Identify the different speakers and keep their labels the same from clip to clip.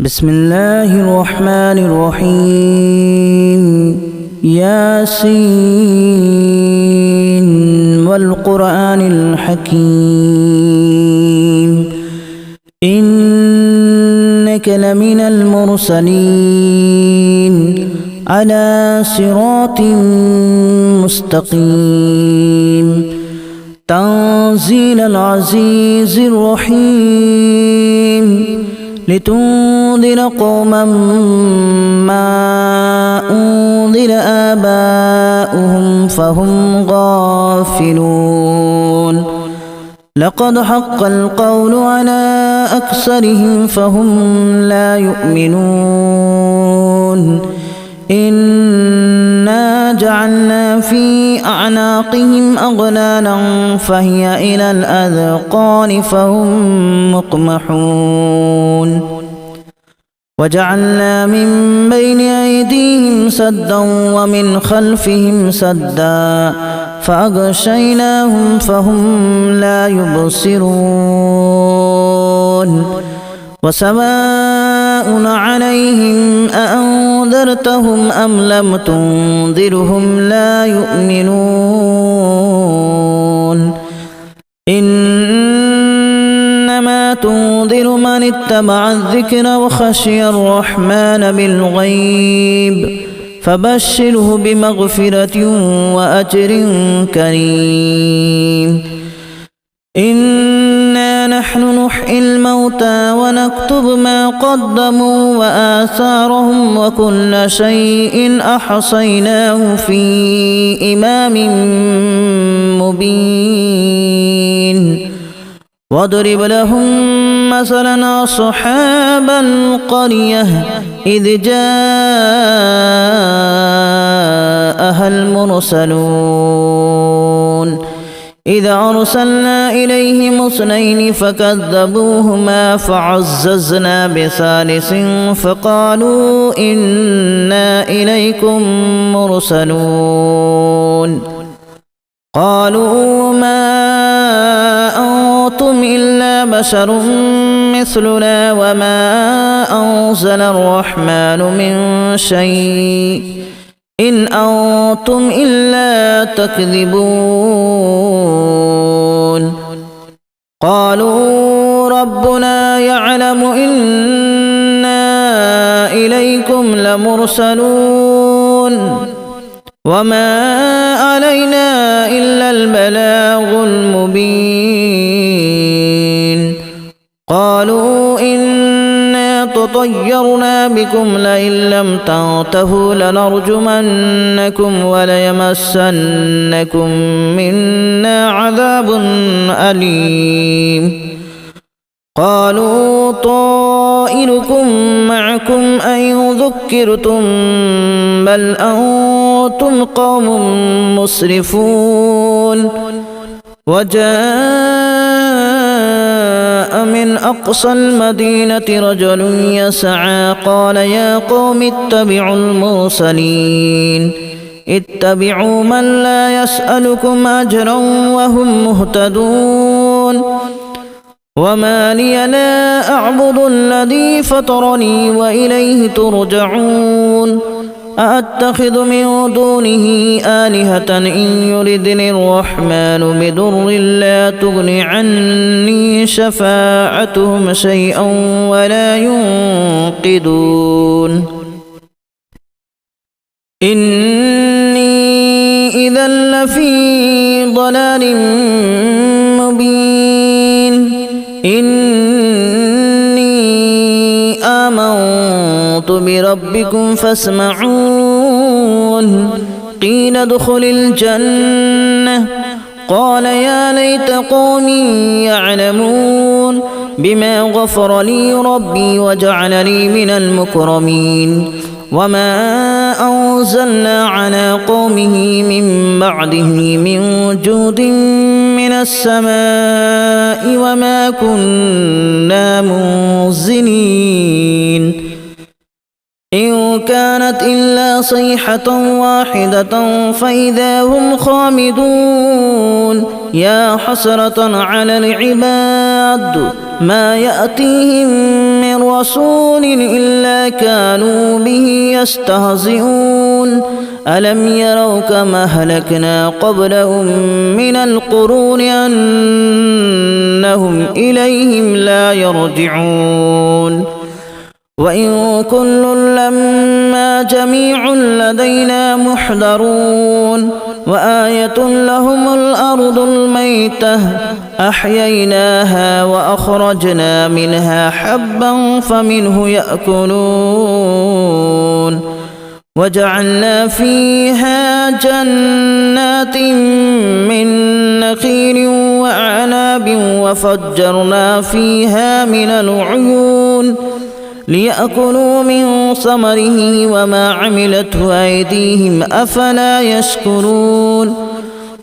Speaker 1: بسم الله الرحمن الرحيم ياسين والقرآن الحكيم إنك لمن المرسلين على صراط مستقيم تنزيل العزيز الرحيم لتنذر قوما ما أنذر آباؤهم فهم غافلون لقد حق القول على أكثرهم فهم لا يؤمنون إنا جعلنا في أعناقهم أغلالا فهي إلى الأذقان فهم مقمحون وجعلنا من بين أيديهم سدا ومن خلفهم سدا فأغشيناهم فهم لا يبصرون وسواء عليهم أأنذرتهم أم لم تنذرهم لا يؤمنون إنما تنذر من اتبع الذكر وخشي الرحمن بالغيب فبشره بمغفرة وأجر كريم إنا نحن نحيي الموتى ونكتب ما قدموا وآثارهم وكل شيء أحصيناه في إمام مبين واضرب لهم مثلا أصحاب القرية إذ جاءها المرسلون إذا أرسلنا إليهم اثنين فكذبوهما فعززنا بثالث فقالوا إنا إليكم مرسلون قالوا ما أنتم إلا بشر مثلنا وما أنزل الرحمن من شيء إن أنتم إلا تكذبون قالوا ربنا يعلم إنا إليكم لمرسلون وما علينا إلا البلاغ المبين قالوا إنا تطيرنا بكم لئن لم تنتهوا لنرجمنكم وليمسنكم منا عذاب أليم قالوا طائركم معكم أن ذكرتم بل أنتم قوم مسرفون وجاء من أقصى المدينة رجل يسعى قال يا قوم اتبعوا المرسلين اتبعوا من لا يسألكم أجرا وهم مهتدون وما لي لا أعبد الذي فطرني وإليه ترجعون أأتخذ من دونه آلهة إن يردني الرحمن بضر لا تغن عني شفاعتهم شيئا ولا ينقذون إني إذا لفي ضلال مبين إني آمنت بربكم فاسمعون قيل ادخل الجنة قال يا ليت قومي يعلمون بما غفر لي ربي وجعلني من المكرمين وما أنزلنا على قومه من بعده من جود من السماء وما كنا منزلين إن كانت إلا صيحة واحدة فإذا هم خامدون يا حسرة على العباد ما يأتيهم من رسول إلا كانوا به يستهزئون ألم يروا كما أهلكنا قبلهم من القرون أنهم إليهم لا يرجعون وإن كل لما جميع لدينا محضرون وآية لهم الأرض الميتة أحييناها وأخرجنا منها حبا فمنه يأكلون وجعلنا فيها جنات من نخيل وأعناب وفجرنا فيها من العيون ليأكلوا من ثمره وما عملته أيديهم أفلا يشكرون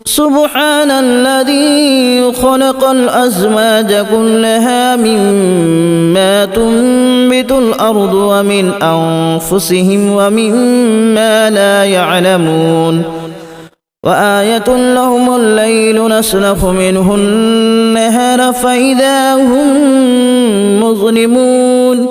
Speaker 1: سبحان الذي خلق الأزواج كلها مما تنبت الأرض ومن أنفسهم ومما لا يعلمون وآية لهم الليل نسلخ منه النهار فإذا هم مظلمون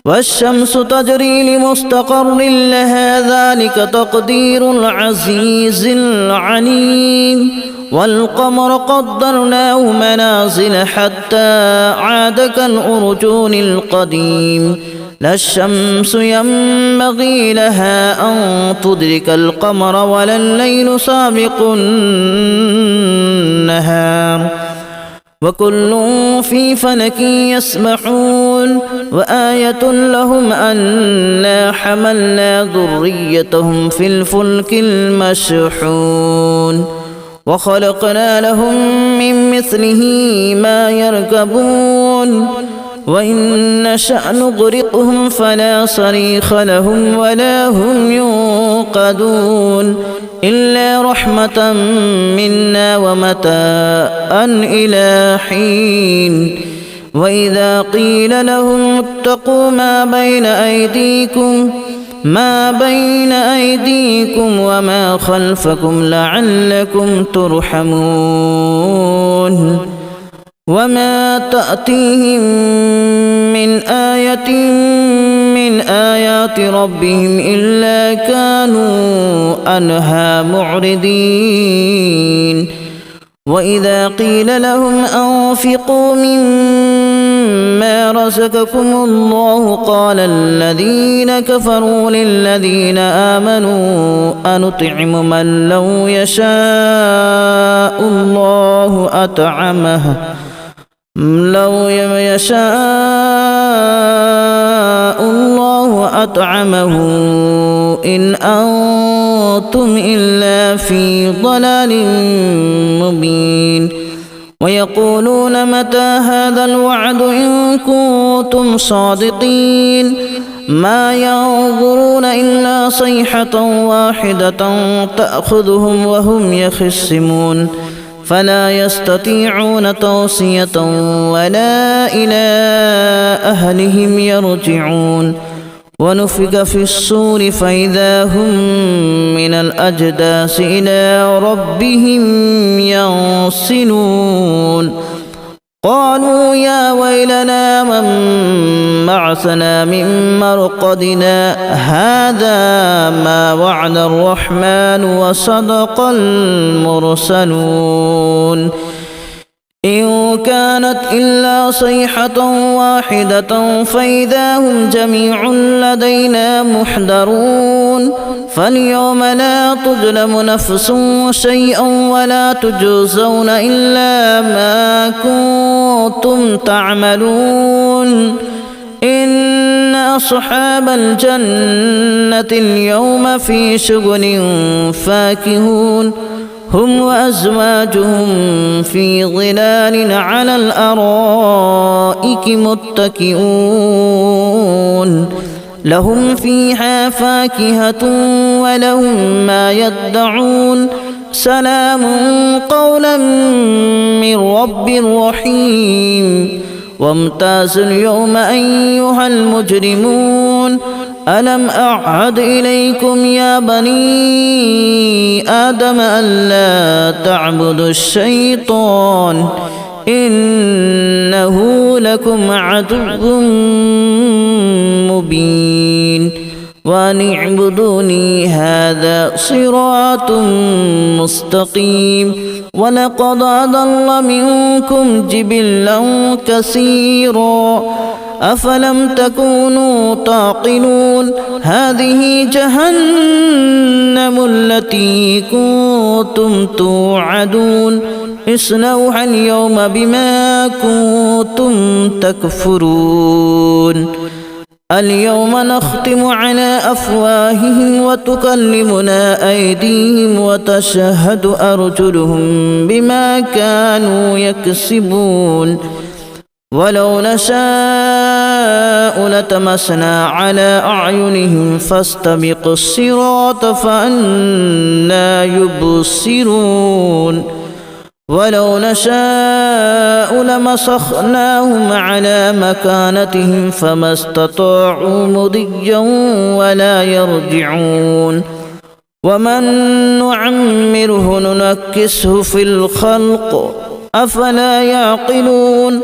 Speaker 1: والشمس تجري لمستقر لها ذلك تقدير العزيز العليم والقمر قدرناه منازل حتى عاد كالأرجون القديم لا الشمس ينبغي لها أن تدرك القمر ولا الليل سابق النهار وكل في فلك يسبحون وآية لهم أنا حملنا ذريتهم في الفلك المشحون وخلقنا لهم من مثله ما يركبون وإن نشأ نغرقهم فلا صريخ لهم ولا هم ينقذون إلا رحمة منا ومتاعا إلى حين وإذا قيل لهم اتقوا ما بين أيديكم وما خلفكم لعلكم ترحمون وما تأتيهم من آية من آيات ربهم إلا كانوا عنها معرضين وإذا قيل لهم أنفقوا مما رزقكم الله قال الذين كفروا للذين آمنوا أنطعم من لو يشاء الله أطعمه إن أنتم إلا في ضلال مبين ويقولون متى هذا الوعد إن كنتم صادقين ما ينظرون إلا صيحة واحدة تأخذهم وهم يخصمون فلا يستطيعون توصية ولا إلى أهلهم يرجعون ونفخ في الصور فإذا هم من الأجداث إلى ربهم ينسلون قالوا يا ويلنا من بعثنا من مرقدنا هذا ما وعد الرحمن وصدق المرسلون إن كانت إلا صيحة واحدة فإذا هم جميع لدينا محضرون فاليوم لا تظلم نفس شيئا ولا تجزون إلا ما كنتم تعملون إن أصحاب الجنة اليوم في شغل فاكهون هم وأزواجهم في ظلال على الأرائك متكئون لهم فيها فاكهة ولهم ما يدعون سلام قولا من رب رحيم وامتازوا اليوم أيها المجرمون ألم أعهد إليكم يا بني آدم ألا تعبدوا الشيطان إنه لكم عدو مبين وأن اعبدوني هذا صراط مستقيم ولقد أضل منكم جبلا كثيرا أفلم تكونوا تعقلون هذه جهنم التي كنتم توعدون اصلوها اليوم بما كنتم تكفرون اليوم نختم على أفواههم وتكلمنا أيديهم وتشهد أرجلهم بما كانوا يكسبون ولو نشاء لتمسنا على أعينهم فاستبقوا الصراط فأنى يبصرون ولو نشاء لمسخناهم على مكانتهم فما استطاعوا مضيا ولا يرجعون ومن نعمره ننكسه في الخلق أفلا يعقلون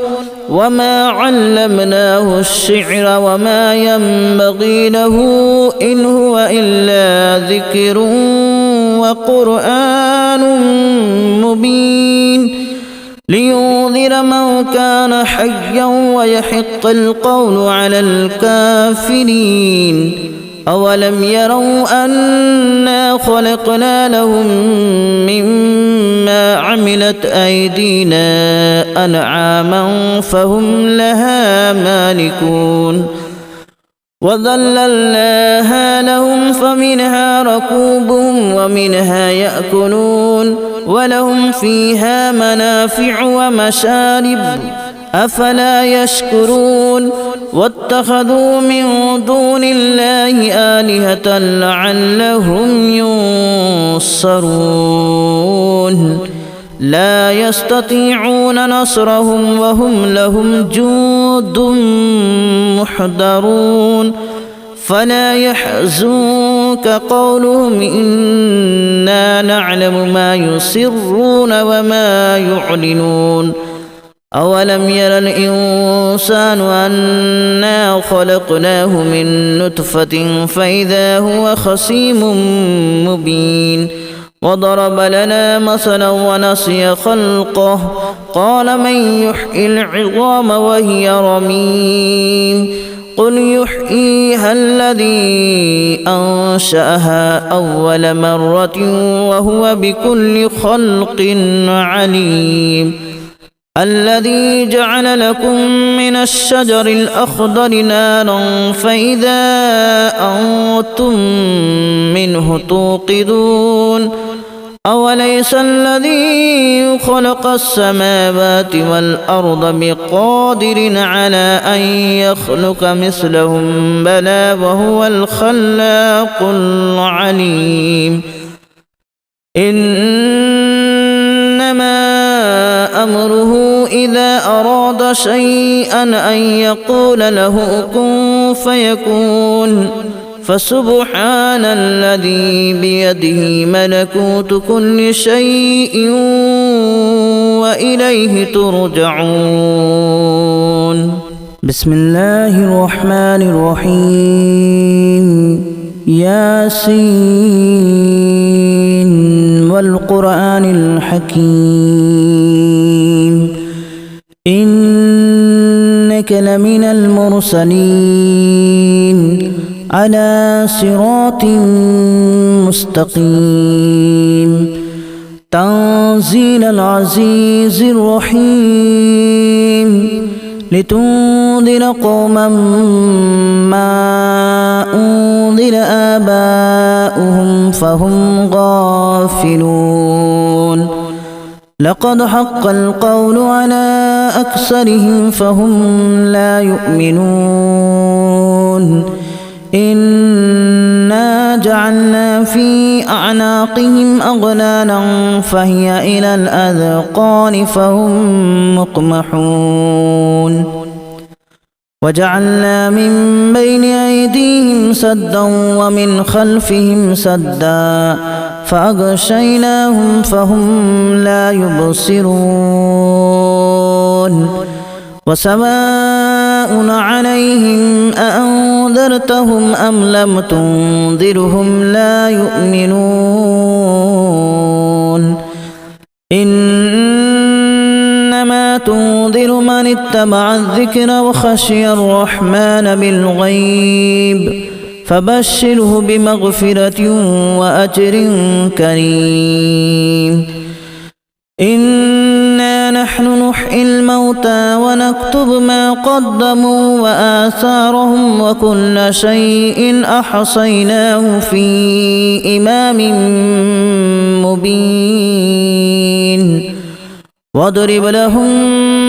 Speaker 1: وما علمناه الشعر وما ينبغي له إن هو إلا ذكر وقرآن مبين لينذر من كان حيا ويحق القول على الكافرين أولم يروا أنا خلقنا لهم مما عملت أيدينا أنعاما فهم لها مالكون وذللناها لهم فمنها ركوبهم ومنها يأكلون ولهم فيها منافع ومشارب أفلا يشكرون واتخذوا من دون الله آلهة لعلهم ينصرون لا يستطيعون نصرهم وهم لهم جند محضرون فلا يحزنك قولهم إنا نعلم ما يسرون وما يعلنون أولم ير الإنسان أنا خلقناه من نطفة فإذا هو خصيم مبين وضرب لنا مثلا ونسي خلقه قال من يحيي العظام وهي رميم قل يحييها الذي أنشأها أول مرة وهو بكل خلق عليم الذي جعل لكم من الشجر الأخضر نارا فإذا أنتم منه توقدون أوليس الذي خلق السماوات والأرض بقادر على أن يخلق مثلهم بلى وهو الخلاق العليم إنما أمره إذا أراد شيئا أن يقول له كن فيكون فسبحان الذي بيده ملكوت كل شيء وإليه ترجعون بسم الله الرحمن الرحيم ياسين والقرآن الحكيم إنك لمن المرسلين على صراط مستقيم تنزيل العزيز الرحيم لتنذر قوما ما أنذر آباؤهم فهم غافلون لقد حق القول على أكثرهم فهم لا يؤمنون إنا جعلنا في أعناقهم أغلالا فهي إلى الأذقان فهم مقمحون وجعلنا من بين أيديهم سدا ومن خلفهم سدا فأغشيناهم فهم لا يبصرون وسواء عليهم أأنذرتهم أم لم تنذرهم لا يؤمنون إنما تنذر من اتبع الذكر وخشي الرحمن بالغيب فبشره بمغفرة وأجر كريم إنا نحن نحيي الموتى ونكتب ما قدموا وآثارهم وكل شيء أحصيناه في إمام مبين واضرب لهم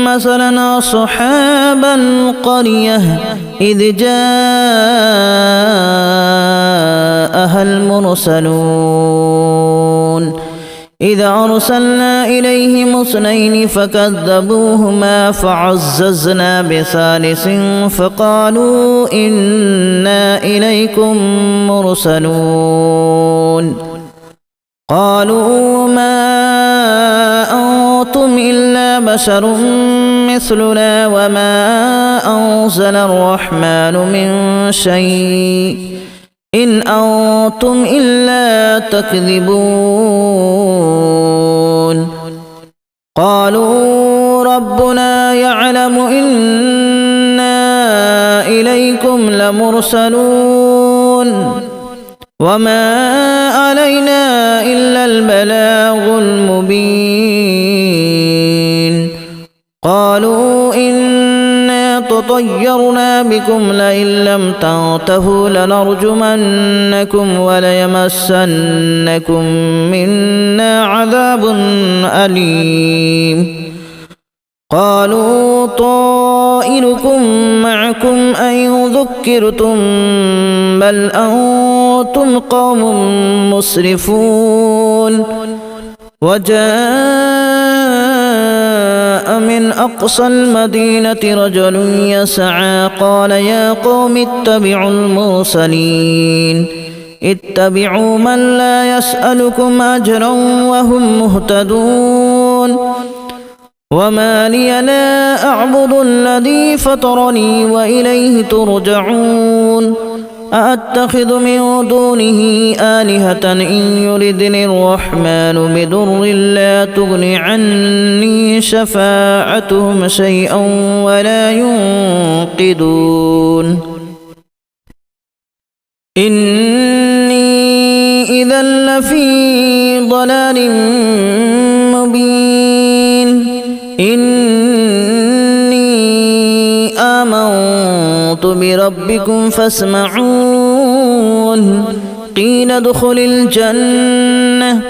Speaker 1: مثلا أصحاب القرية إذ جاءها المرسلون إذا أرسلنا إليهم اثنين فكذبوهما فعززنا بثالث فقالوا إنا إليكم مرسلون قالوا ما أنتم إلا بشر مثلنا وما أنزل الرحمن من شيء إن أنتم إلا تكذبون قالوا ربنا يعلم إنا إليكم لمرسلون وما علينا إلا البلاغ المبين قالوا إنا تطيرنا بكم لئن لم تنتهوا لنرجمنكم وليمسنكم منا عذاب أليم قالوا طائركم معكم أن ذكرتم بل أنتم قوم مسرفون وجاء من أقصى المدينة رجل يسعى قال يا قوم اتبعوا المرسلين اتبعوا من لا يسألكم أجرا وهم مهتدون وما لي لا أعبد الذي فطرني وإليه ترجعون أأتخذ من دونه آلهة إن يردني الرحمن بضر لا تغن عني شفاعتهم شيئا ولا ينقذون إني إذا لفي ضلال مبين إني آمنت بربكم فاسمعون قيل ادخل الجنة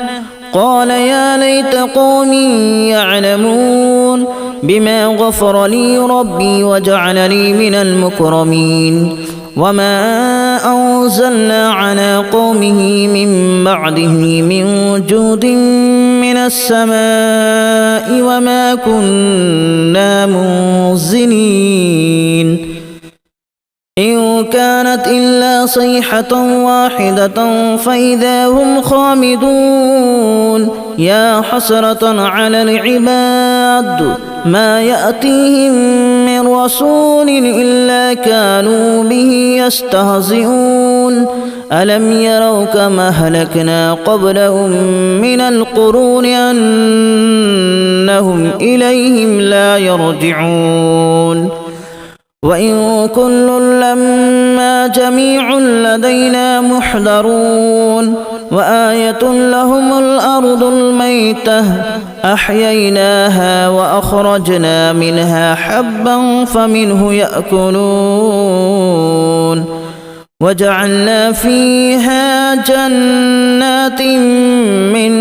Speaker 1: قال يا ليت قومي يعلمون بما غفر لي ربي وجعلني من المكرمين وما أنزلنا على قومه من بعده من جود من السماء وما كنا منزلين إن كانت إلا صيحة واحدة فإذا هم خامدون يا حسرة على العباد ما يأتيهم من رسول إلا كانوا به يستهزئون ألم يروا كما أهلكنا قبلهم من القرون أنهم إليهم لا يرجعون وإن كل لما جميع لدينا محضرون وآية لهم الأرض الميتة أحييناها وأخرجنا منها حبا فمنه يأكلون وجعلنا فيها جنات من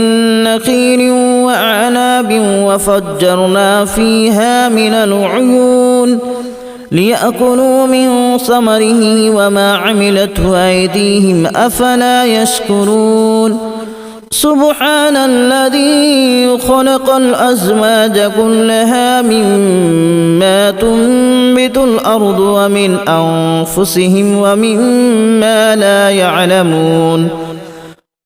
Speaker 1: نخيل وأعناب وفجرنا فيها من العيون ليأكلوا من ثمره وما عملته أيديهم أفلا يشكرون سبحان الذي خلق الأزواج كلها مما تنبت الأرض ومن أنفسهم ومما لا يعلمون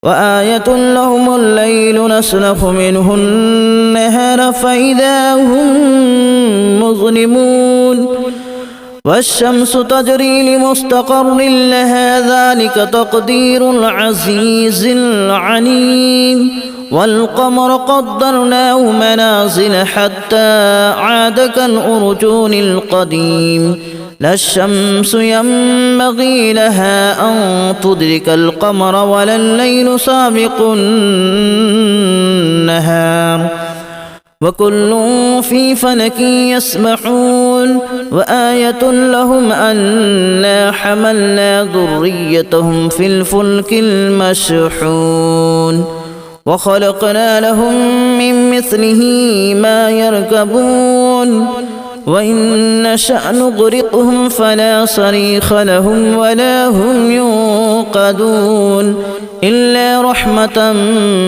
Speaker 1: وآية لهم الليل نسلخ منه النهار فإذا هم مظلمون والشمس تجري لمستقر لها ذلك تقدير العزيز العليم والقمر قدرناه منازل حتى عاد كالأرجون القديم لا الشمس ينبغي لها أن تدرك القمر ولا الليل سابق النهار وكل في فلك يسبحون وآية لهم أنا حملنا ذريتهم في الفلك المشحون وخلقنا لهم من مثله ما يركبون وإن نشأ نغرقهم فلا صريخ لهم ولا هم ينقذون إلا رحمة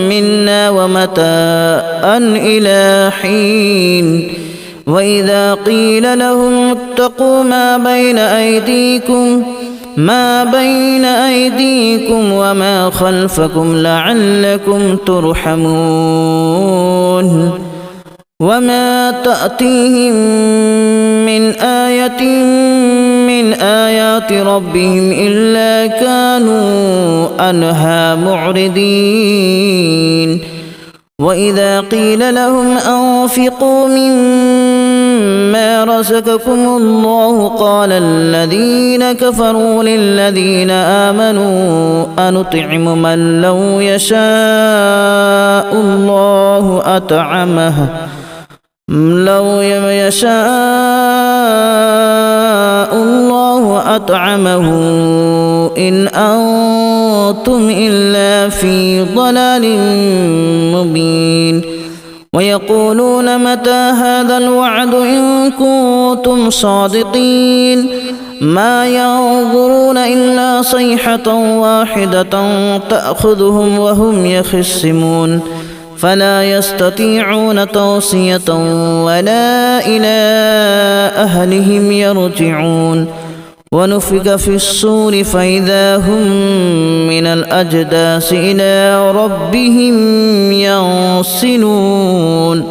Speaker 1: منا ومتاعا إلى حين وإذا قيل لهم اتقوا ما بين أيديكم وما خلفكم لعلكم ترحمون وما تأتيهم من آية من آيات ربهم إلا كانوا عنها معرضين وإذا قيل لهم أنفقوا مما رزقكم الله قال الذين كفروا للذين آمنوا أنطعم من لو يشاء الله أطعمه إن أنتم إلا في ضلال مبين ويقولون متى هذا الوعد إن كنتم صادقين ما ينظرون إلا صيحة واحدة تأخذهم وهم يخصمون فلا يستطيعون توصية ولا إلى أهلهم يرجعون ونفخ في الصور فإذا هم من الأجداث إلى ربهم ينسلون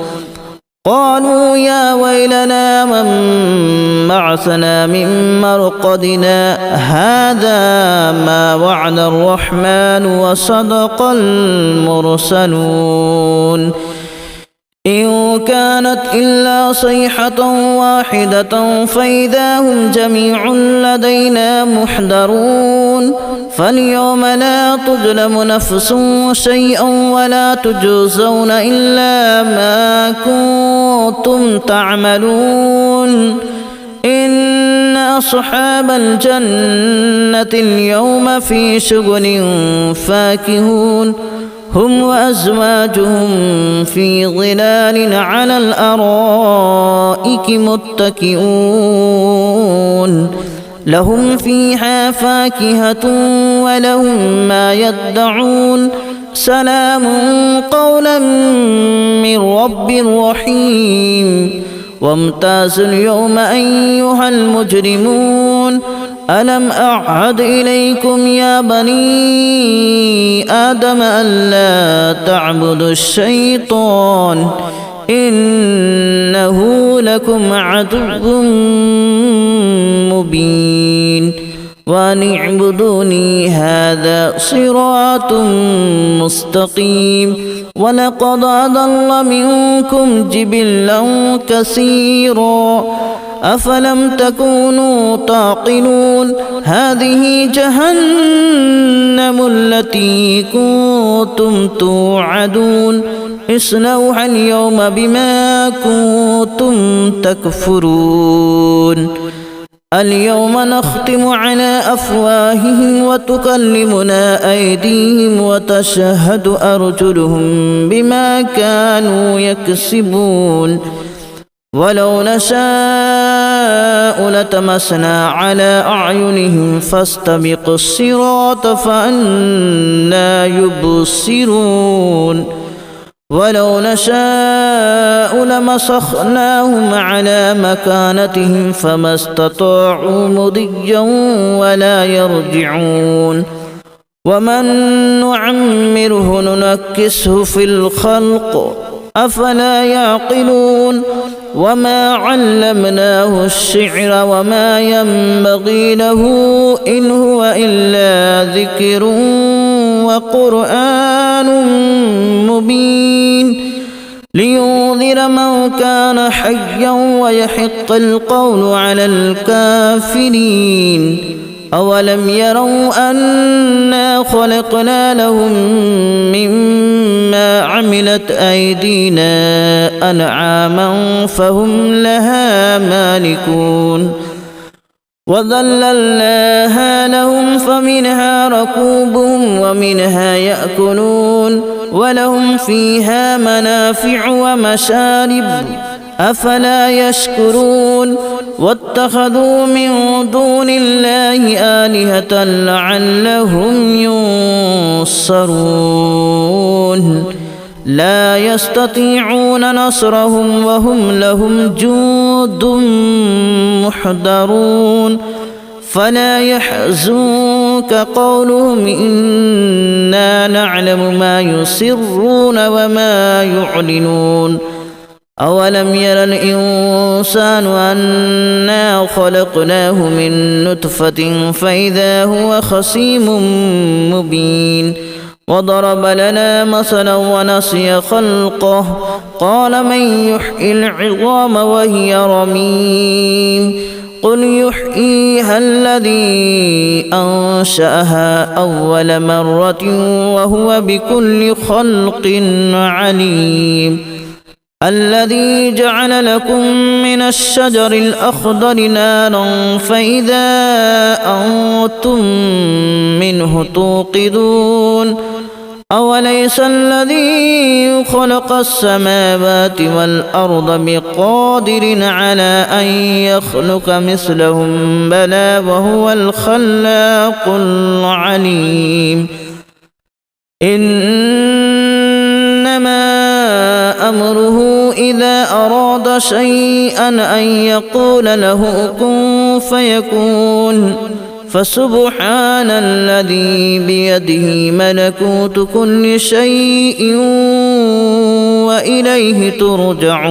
Speaker 1: قالوا يا ويلنا من بعثنا من مرقدنا هذا ما وعد الرحمن وصدق المرسلون إن كانت إلا صيحة واحدة فإذا هم جميع لدينا محضرون فاليوم لا تظلم نفس شيئا ولا تجزون إلا ما كنتم تعملون إن أصحاب الجنة اليوم في شغل فاكهون هم وأزواجهم في ظلال على الأرائك متكئون لهم فيها فاكهة ولهم ما يدعون سلام قولا من رب رحيم وامتازوا اليوم أيها المجرمون ألم أعهد إليكم يا بني آدم ألا تعبدوا الشيطان إنه لكم عدو مبين وأن اعبدوني هذا صراط مستقيم ولقد أضل منكم جبلا كثيرا أفلم تكونوا تعقلون هذه جهنم التي كنتم توعدون اصلوها اليوم بما كنتم تكفرون اليوم نختم على أفواههم وتكلمنا أيديهم وتشهد أرجلهم بما كانوا يكسبون ولو نشاء لتمسنا على أعينهم فاستبقوا الصراط فأنى يبصرون ولو نشاء لمسخناهم على مكانتهم فما استطاعوا مضيا ولا يرجعون ومن نعمره ننكسه في الخلق أفلا يعقلون وما علمناه الشعر وما ينبغي له إن هو إلا ذكر وقرآن مبين لينذر من كان حيا ويحق القول على الكافرين أولم يروا أنا خلقنا لهم مما عملت أيدينا أنعاما فهم لها مالكون وذللناها لهم فمنها ركوبهم ومنها يأكلون ولهم فيها منافع ومشارب أفلا يشكرون واتخذوا من دون الله آلهة لعلهم ينصرون لا يستطيعون نصرهم وهم لهم جند محضرون فلا يحزنك قولهم إنا نعلم ما يسرون وما يعلنون أولم ير الإنسان أنا خلقناه من نطفة فإذا هو خصيم مبين وضرب لنا مثلا ونسي خلقه قال من يحيي العظام وهي رميم قل يحييها الذي أنشأها أول مرة وهو بكل خلق عليم الذي جعل لكم من الشجر الأخضر نارا فإذا أنتم منه توقدون أوليس الذي خلق السماوات والأرض بقادر على أن يخلق مثلهم بلى وهو الخلاق العليم إنما أمره إذا أراد شيئا أن يقول له كن فيكون فسبحان الذي بيده ملكوت كل شيء وإليه ترجعون